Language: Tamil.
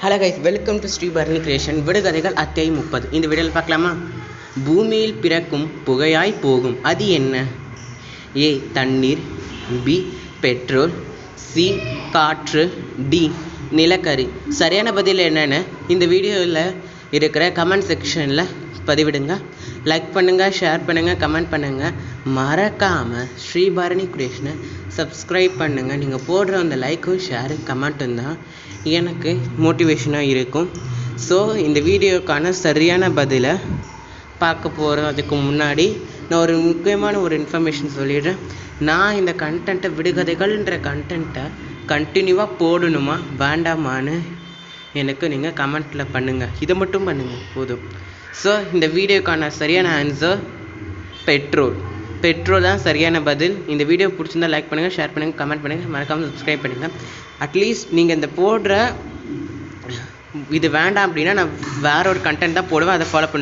Hello guys, welcome to Sri Bharani creation. விடுகதைகள் அத்தியாயம் 30. இந்த வீடியோவில் பார்க்கலாமா? பூமியில் பிறக்கும் புகையாய் போகும் அது என்ன? ஏ தண்ணீர், பி பெட்ரோல், சி காற்று, டி நிலக்கரி. சரியான பதில் என்னென்னு இந்த வீடியோவில் இருக்கிற கமெண்ட் செக்ஷனில் பதிவிடுங்க. லைக் பண்ணுங்கள், ஷேர் பண்ணுங்கள், கமெண்ட் பண்ணுங்கள். மறக்காமல் ஸ்ரீ பரணி கிரியேஷனை சப்ஸ்கிரைப் பண்ணுங்கள். நீங்கள் போடுற அந்த லைக்கும் ஷேரு கமெண்ட்டும் தான் எனக்கு மோட்டிவேஷனாக இருக்கும். ஸோ இந்த வீடியோக்கான சரியான பதிலை பார்க்க போகிறோம். அதுக்கு முன்னாடி நான் ஒரு முக்கியமான ஒரு இன்ஃபர்மேஷன் சொல்லிடுறேன். நான் இந்த கண்டென்ட்டை விடுகதைகள்ன்ற கண்டென்ட்டை கண்டினியூவாக போடணுமா வேண்டாமான்னு எனக்கு நீங்கள் கமெண்ட்டில் பண்ணுங்கள். இதை மட்டும் பண்ணுங்கள் போதும். ஸோ இந்த வீடியோக்கான சரியான ஆன்சர் பெட்ரோல் தான் சரியான பதில். இந்த வீடியோ பிடிச்சிருந்தா லைக் பண்ணுங்கள், ஷேர் பண்ணுங்கள், கமெண்ட் பண்ணுங்கள், மறக்காமல் சப்ஸ்கிரைப் பண்ணுங்கள். அட்லீஸ்ட் நீங்கள் இந்த போடுற இது வேண்டாம் அப்படின்னா நான் வேற ஒரு கண்டென்ட் தான் போடுவேன், அதை ஃபாலோ பண்ணுவேன்.